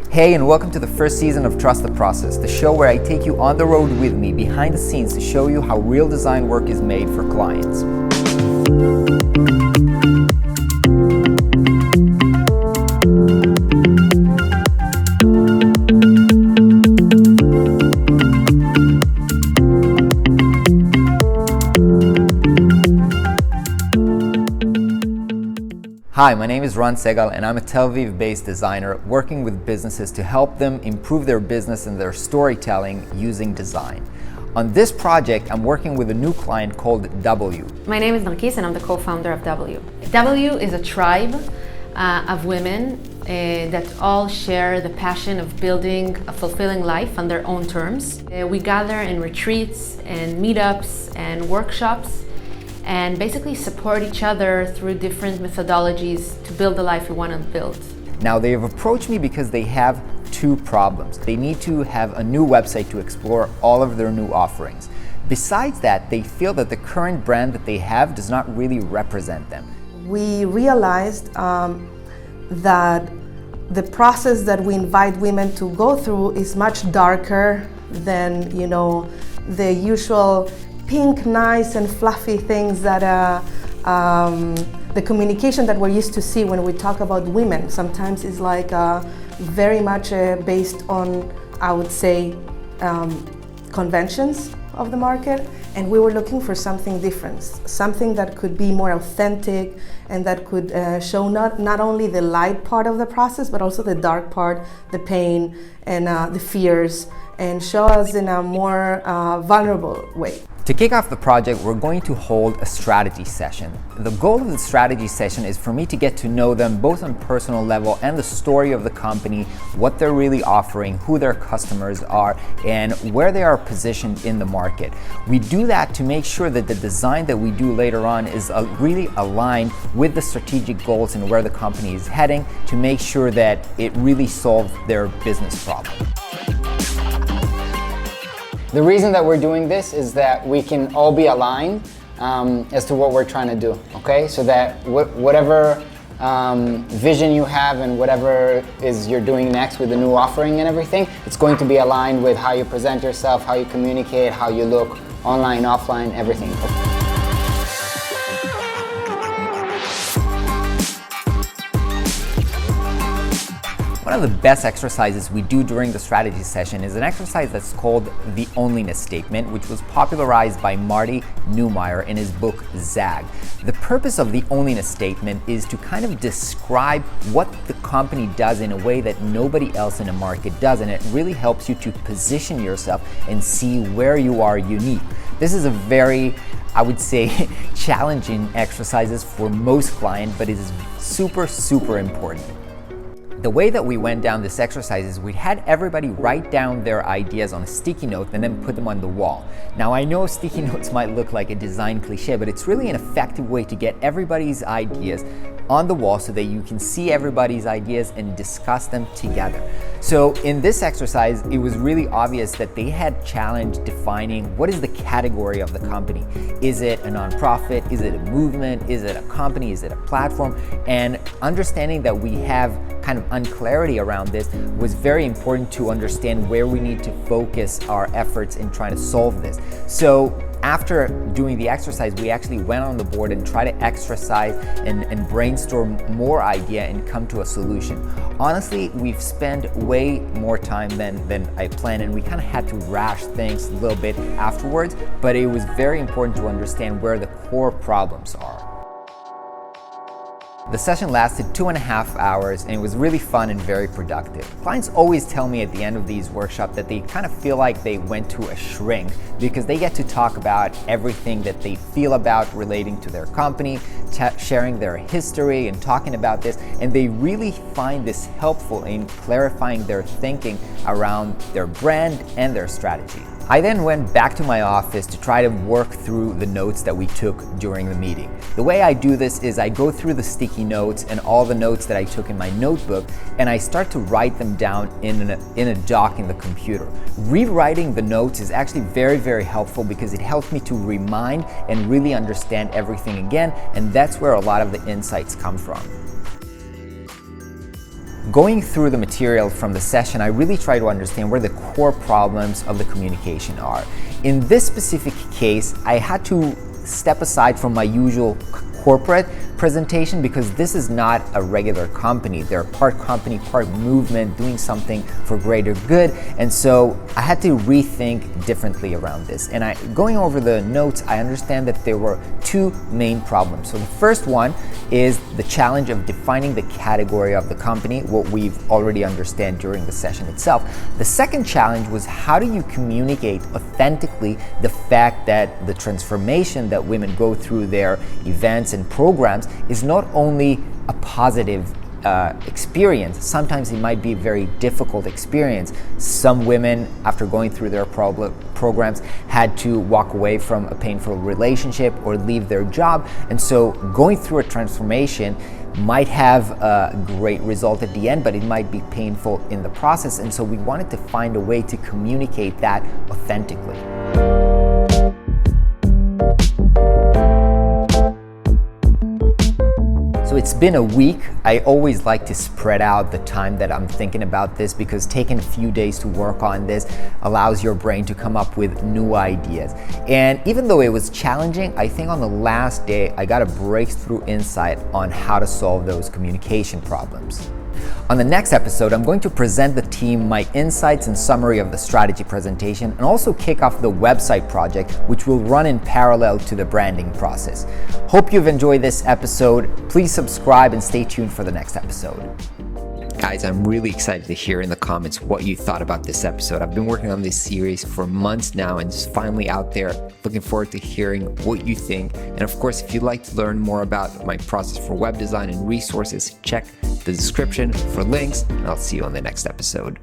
Hey, and welcome to the first season of Trust the Process, the show where I take you on the road with me behind the scenes to show you how real design work is made for clients. Hi, my name is Ron Segal and I'm a Tel Aviv-based designer working with businesses to help them improve their business and their storytelling using design. On this project, I'm working with a new client called W. My name is Narkis and I'm the co-founder of W. W is a tribe of women that all share the passion of building a fulfilling life on their own terms. We gather in retreats and meetups and workshops and basically support each other through different methodologies to build the life we want to build. Now, they have approached me because they have two problems. They need to have a new website to explore all of their new offerings. Besides that, they feel that the current brand that they have does not really represent them. We realized that the process that we invite women to go through is much darker than, the usual pink, nice and fluffy things that the communication that we're used to see when we talk about women sometimes is like very much based on, I would say, conventions of the market. And we were looking for something different, something that could be more authentic and that could show not only the light part of the process, but also the dark part, the pain and the fears, and show us in a more vulnerable way. To kick off the project, we're going to hold a strategy session. The goal of the strategy session is for me to get to know them both on personal level and the story of the company, what they're really offering, who their customers are, and where they are positioned in the market. We do that to make sure that the design that we do later on is really aligned with the strategic goals and where the company is heading, to make sure that it really solves their business problem. The reason that we're doing this is that we can all be aligned as to what we're trying to do, okay? So that whatever vision you have and whatever is you're doing next with the new offering and everything, it's going to be aligned with how you present yourself, how you communicate, how you look online, offline, everything. One of the best exercises we do during the strategy session is an exercise that's called the onlyness statement, which was popularized by Marty Neumeier in his book Zag. The purpose of the onlyness statement is to kind of describe what the company does in a way that nobody else in the market does, and it really helps you to position yourself and see where you are unique. This is a very, I would say, challenging exercise for most clients, but it is super, super important. The way that we went down this exercise is we had everybody write down their ideas on a sticky note and then put them on the wall. Now, I know sticky notes might look like a design cliche, but it's really an effective way to get everybody's ideas on the wall so that you can see everybody's ideas and discuss them together. So in this exercise, it was really obvious that they had challenge defining what is the category of the company. Is it a nonprofit? Is it a movement? Is it a company? Is it a platform? And understanding that we have kind of unclarity around this was very important to understand where we need to focus our efforts in trying to solve this. So after doing the exercise, we actually went on the board and tried to exercise and brainstorm more idea and come to a solution. Honestly, we've spent way more time than I planned, and we kind of had to rash things a little bit afterwards, but it was very important to understand where the core problems are. The session lasted 2.5 hours and it was really fun and very productive. Clients always tell me at the end of these workshops that they kind of feel like they went to a shrink because they get to talk about everything that they feel about relating to their company, sharing their history and talking about this, and they really find this helpful in clarifying their thinking around their brand and their strategy. I then went back to my office to try to work through the notes that we took during the meeting. The way I do this is I go through the sticky notes and all the notes that I took in my notebook, and I start to write them down in a doc in the computer. Rewriting the notes is actually very, very helpful because it helps me to remind and really understand everything again, and that's where a lot of the insights come from. going through the material from the session, I really try to understand where the core problems of the communication are. In this specific case, I had to step aside from my usual corporate presentation because this is not a regular company. They're part company, part movement, doing something for greater good. And so I had to rethink differently around this. And going over the notes, I understand that there were two main problems. So the first one is the challenge of defining the category of the company, what we've already understand during the session itself. The second challenge was how do you communicate authentically the fact that the transformation that women go through their events and programs is not only a positive experience, sometimes it might be a very difficult experience. Some women, after going through their programs, had to walk away from a painful relationship or leave their job. And so going through a transformation might have a great result at the end, but it might be painful in the process. And so we wanted to find a way to communicate that authentically. So it's been a week. I always like to spread out the time that I'm thinking about this because taking a few days to work on this allows your brain to come up with new ideas. And even though it was challenging, I think on the last day I got a breakthrough insight on how to solve those communication problems. On the next episode, I'm going to present the team my insights and summary of the strategy presentation and also kick off the website project, which will run in parallel to the branding process. Hope you've enjoyed this episode. Please subscribe and stay tuned for the next episode. Guys, I'm really excited to hear in the comments what you thought about this episode. I've been working on this series for months now and it's finally out there. Looking forward to hearing what you think. And of course, if you'd like to learn more about my process for web design and resources, check the description for links, and I'll see you on the next episode.